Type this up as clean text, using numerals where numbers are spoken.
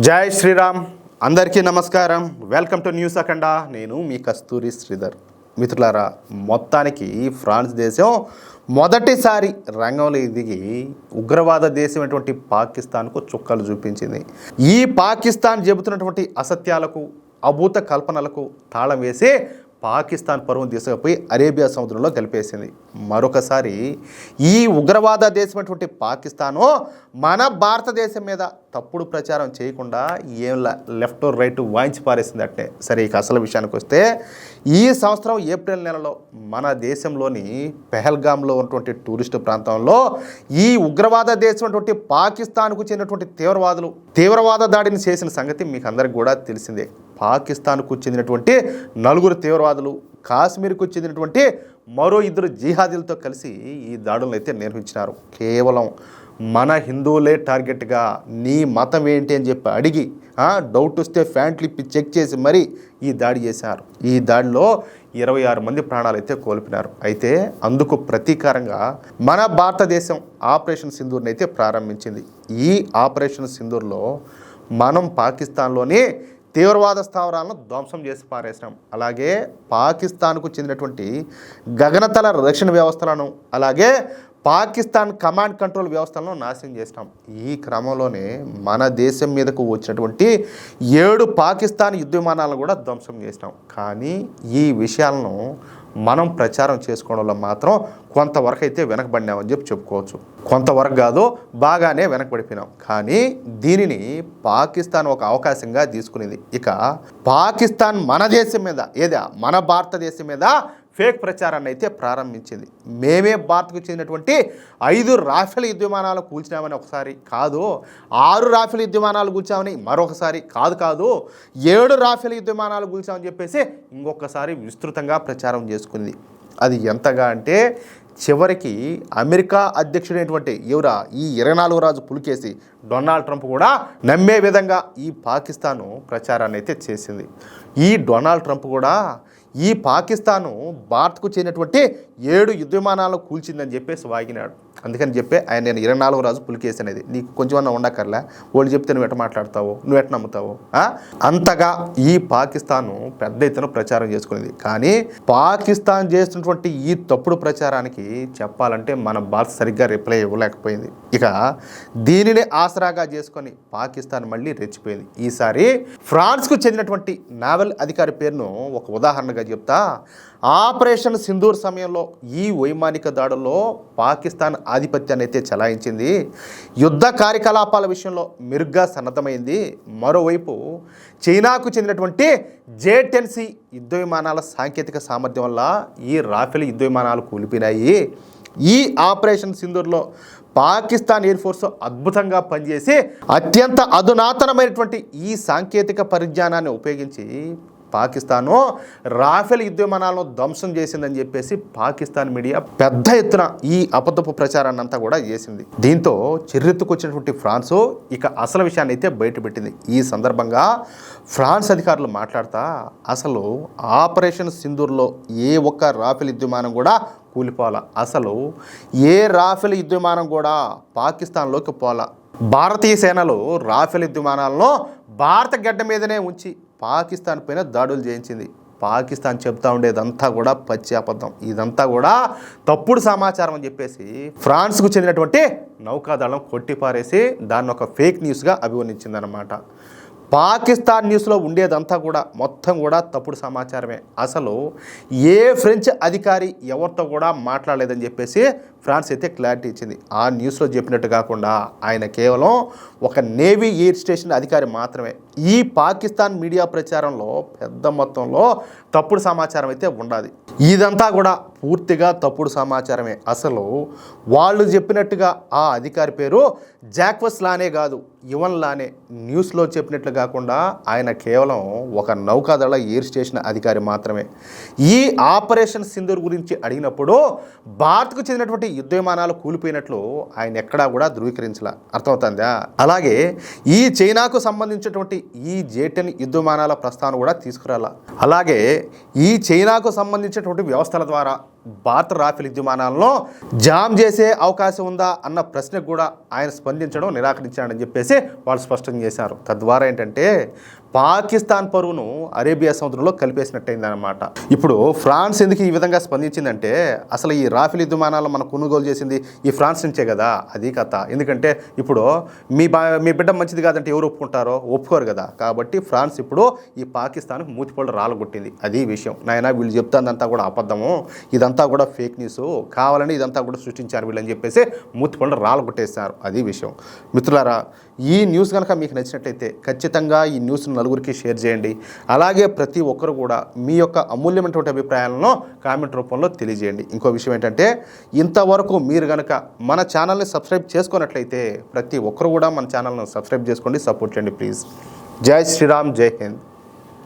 జై శ్రీరామ్. అందరికీ నమస్కారం. వెల్కమ్ టు న్యూస్ అఖండ. నేను మీ కస్తూరి శ్రీధర్. మిత్రులారా, మొత్తానికి ఫ్రాన్స్ దేశం మొదటిసారి రంగంలో దిగి ఉగ్రవాద దేశమైనటువంటి పాకిస్తాన్కు చుక్కలు చూపించింది. ఈ పాకిస్తాన్ చెబుతున్నటువంటి అసత్యాలకు, అభూత కల్పనలకు తాళం వేసి పాకిస్తాన్ పరువును తీసుకుపోయి అరేబియా సముద్రంలో కలిపేసింది. మరొకసారి ఈ ఉగ్రవాద దేశమైనటువంటి పాకిస్తాను మన భారతదేశం మీద తప్పుడు ప్రచారం చేయకుండా ఏం లెఫ్ట్ రైట్ వాయించి పారేసింది అట్టే. సరే, ఇక అసలు విషయానికి వస్తే, ఈ సంవత్సరం ఏప్రిల్ నెలలో మన దేశంలోని పెహల్గామ్లో ఉన్నటువంటి టూరిస్టు ప్రాంతంలో ఈ ఉగ్రవాద దేశమైనటువంటి పాకిస్తాన్కు చెందినటువంటి తీవ్రవాద దాడిని చేసిన సంగతి మీకు అందరికి కూడా తెలిసిందే. పాకిస్తాన్కు చెందినటువంటి 4 తీవ్రవాదులు, కాశ్మీర్కు చెందినటువంటి మరో 2 జిహాదీలతో కలిసి ఈ దాడులను అయితే నిర్వహించినారు. కేవలం మన హిందువులే టార్గెట్గా నీ మతం ఏంటి అని చెప్పి అడిగి డౌట్ వస్తే ఫ్యాంట్లు ఇప్పి చెక్ చేసి మరీ ఈ దాడి చేశారు. ఈ దాడిలో 26 మంది ప్రాణాలు అయితే కోల్పోయినారు. అయితే అందుకు ప్రతీకారంగా మన భారతదేశం ఆపరేషన్ సింధూర్ని అయితే ప్రారంభించింది. ఈ ఆపరేషన్ సింధూర్లో మనం పాకిస్తాన్లోని తీవ్రవాద స్థావరాలను ధ్వంసం చేసి పారేసినాం. అలాగే పాకిస్తాన్కు చెందినటువంటి గగనతల రక్షణ వ్యవస్థలను, అలాగే పాకిస్తాన్ కమాండ్ కంట్రోల్ వ్యవస్థలను నాశనం చేసినాం. ఈ క్రమంలోనే మన దేశం మీదకు వచ్చినటువంటి 7 పాకిస్తాన్ యుద్ధ విమానాలను కూడా ధ్వంసం చేసినాం. కానీ ఈ విషయాలను మనం ప్రచారం చేసుకోవడంలో మాత్రం కొంతవరకు అయితే వెనకబడినామని చెప్పుకోవచ్చు. కొంతవరకు కాదు, బాగానే వెనకబడిపోయినాం. కానీ దీనిని పాకిస్తాన్ ఒక అవకాశంగా తీసుకునేది. ఇక పాకిస్తాన్ మన దేశం మీద, మన భారతదేశం మీద ఫేక్ ప్రచారాన్ని అయితే ప్రారంభించింది. మేమే భారత్కు చెందినటువంటి 5 రాఫెల్ యుద్ధ విమానాలు కూల్చినామని ఒకసారి, కాదు 6 రాఫెల్ యుద్ధ విమానాలు కూల్చామని మరొకసారి, కాదు 7 రాఫెల్ యుద్ధ విమానాలు కూల్చామని చెప్పేసి ఇంకొకసారి విస్తృతంగా ప్రచారం చేసుకుంది. అది ఎంతగా అంటే, చివరికి అమెరికా అధ్యక్షుడైనటువంటి ఈ 24వ రాజు పులికేసి డొనాల్డ్ ట్రంప్ కూడా నమ్మే విధంగా ఈ పాకిస్తాను ప్రచారాన్ని అయితే చేసింది. ఈ డొనాల్డ్ ట్రంప్ కూడా ఈ పాకిస్తాను భారత్కు చెందినటువంటి 7 యుద్ధ విమానాలను కూల్చిందని చెప్పేసి వాగినాడు. అందుకని చెప్పి నేను 24వ రాజు పులికేసి అనేది నీకు కొంచెమన్నా ఉండక్కర్లే. వాళ్ళు చెప్తే నువ్వు ఎట్ట మాట్లాడతావు, నువ్వు ఎట్ట నమ్ముతావు? అంతగా ఈ పాకిస్తాను పెద్ద ఎత్తున ప్రచారం చేసుకునేది. కానీ పాకిస్తాన్ చేస్తున్నటువంటి ఈ తప్పుడు ప్రచారానికి చెప్పాలంటే మన భారత్ సరిగ్గా రిప్లై ఇవ్వలేకపోయింది. ఇక దీనిని ఆసరాగా చేసుకొని పాకిస్తాన్ మళ్ళీ రెచ్చిపోయింది. ఈసారి ఫ్రాన్స్కు చెందినటువంటి నావల్ అధికారి పేరును ఒక ఉదాహరణగా చెప్తా. ఆపరేషన్ సింధూర్ సమయంలో ఈ వైమానిక దాడుల్లో పాకిస్తాన్ ఆధిపత్యాన్ని అయితే చెలాయించింది. యుద్ధ కార్యకలాపాల విషయంలో మెరుగ్గా సన్నద్ధమైంది. మరోవైపు చైనాకు చెందినటువంటి J-10C యుద్ధ విమానాల సాంకేతిక సామర్థ్యం వల్ల ఈ రాఫెల్ యుద్ధ విమానాలు కూలిపోయినాయి. ఈ ఆపరేషన్ సింధూర్లో పాకిస్తాన్ ఎయిర్ ఫోర్స్ అద్భుతంగా పనిచేసి అత్యంత అధునాతనమైనటువంటి ఈ సాంకేతిక పరిజ్ఞానాన్ని ఉపయోగించి పాకిస్తాను రాఫెల్ యుద్ధ విమానాలను ధ్వంసం చేసిందని చెప్పేసి పాకిస్తాన్ మీడియా పెద్ద ఎత్తున ఈ అబద్ధపు ప్రచారాన్ని అంతా కూడా చేసింది. దీంతో చిర్రెత్తుకొచ్చినటువంటి ఫ్రాన్స్ ఇక అసలు విషయాన్ని అయితే బయటపెట్టింది. ఈ సందర్భంగా ఫ్రాన్స్ అధికారులు మాట్లాడుతా, అసలు ఆపరేషన్ సింధూర్లో ఏ ఒక్క రాఫెల్ యుద్ధ విమానం కూడా కూలిపోవాలా, అసలు ఏ రాఫెల్ యుద్ధ విమానం కూడా పాకిస్తాన్లోకి పోలా. భారతీయ సేనలు రాఫెల్ యుద్ధ విమానాలను భారత గడ్డ మీదనే ఉంచి పాకిస్తాన్ పైన దాడులు చేయించింది. పాకిస్తాన్ చెప్తా ఉండేదంతా కూడా పచ్చి అబద్ధం, ఇదంతా కూడా తప్పుడు సమాచారం అని చెప్పేసి ఫ్రాన్స్కు చెందినటువంటి నౌకాదళం కొట్టిపారేసి దాన్ని ఒక ఫేక్ న్యూస్గా అభివర్ణించిందనమాట. పాకిస్తాన్ న్యూస్లో ఉండేదంతా కూడా మొత్తం కూడా తప్పుడు సమాచారమే. అసలు ఏ ఫ్రెంచ్ అధికారి ఎవరితో కూడా మాట్లాడలేదని చెప్పేసి ఫ్రాన్స్ అయితే క్లారిటీ ఇచ్చింది. ఆ న్యూస్లో చెప్పినట్టు కాకుండా ఆయన కేవలం ఒక నేవీ ఎయిర్ స్టేషన్ అధికారి మాత్రమే. ఈ పాకిస్తాన్ మీడియా ప్రచారంలో పెద్ద మొత్తంలో తప్పుడు సమాచారం అయితే ఉండాలి. ఇదంతా కూడా పూర్తిగా తప్పుడు సమాచారమే. అసలు వాళ్ళు చెప్పినట్టుగా ఆ అధికారి పేరు జాక్వస్ లానే కాదు, ఇవన్ లానే. న్యూస్లో చెప్పినట్లు కాకుండా ఆయన కేవలం ఒక నౌకాదళ ఎయిర్ స్టేషన్ అధికారి మాత్రమే. ఈ ఆపరేషన్ సింధూర్ గురించి అడిగినప్పుడు భారత్కు చెందినటువంటి యుద్ధ విమానాలు కూలిపోయినట్లు ఆయన ఎక్కడా కూడా ధృవీకరించలే. అర్థమవుతుందా? అలాగే ఈ చైనాకు సంబంధించినటువంటి ఈ J-10 యుద్ధ విమానాల ప్రస్థానం కూడా తీసుకురాల. అలాగే ఈ చైనాకు సంబంధించినటువంటి వ్యవస్థల ద్వారా భారత రాఫెల్ యుద్ధ విమానాలను జామ్ చేసే అవకాశం ఉందా అన్న ప్రశ్నకు కూడా ఆయన స్పందించడం నిరాకరించాడని చెప్పేసి వాళ్ళు స్పష్టం చేశారు. తద్వారా ఏంటంటే పాకిస్తాన్ పరువును అరేబియా సముద్రంలో కలిపేసినట్టయిందన్నమాట. ఇప్పుడు ఫ్రాన్స్ ఎందుకు ఈ విధంగా స్పందించిందంటే అసలు ఈ రాఫెల్ యుద్ధ విమానాలు మనం కొనుగోలు చేసింది ఈ ఫ్రాన్స్ నుంచే కదా, అది కథ. ఎందుకంటే ఇప్పుడు మీ బిడ్డ మంచిది కాదంటే ఎవరు ఒప్పుకుంటారో, ఒప్పుకోరు కదా. కాబట్టి ఫ్రాన్స్ ఇప్పుడు ఈ పాకిస్తాన్కి మూతిపళ్ళు రాలగొట్టింది. అది విషయం. నాయన వీళ్ళు చెప్తానంతా కూడా అబద్ధము, ఇదంతా కూడా ఫేక్ న్యూస్, కావాలని ఇదంతా కూడా సృష్టించారు వీళ్ళని చెప్పేసి మూతిపళ్ళు రాలగొట్టేశారు. అది విషయం. మిత్రులారా, ఈ న్యూస్ కనుక మీకు నచ్చినట్లయితే ఖచ్చితంగా ఈ న్యూస్ను నలుగురికి షేర్ చేయండి. అలాగే ప్రతి ఒక్కరు కూడా మీ యొక్క అమూల్యమైనటువంటి అభిప్రాయాలను కామెంట్ రూపంలో తెలియజేయండి. ఇంకో విషయం ఏంటంటే ఇంతవరకు మీరు కనుక మన ఛానల్ని సబ్స్క్రైబ్ చేసుకున్నట్లయితే ప్రతి ఒక్కరు కూడా మన ఛానల్ను సబ్స్క్రైబ్ చేసుకోండి, సపోర్ట్ చేయండి ప్లీజ్. జై శ్రీరామ్, జై హింద్.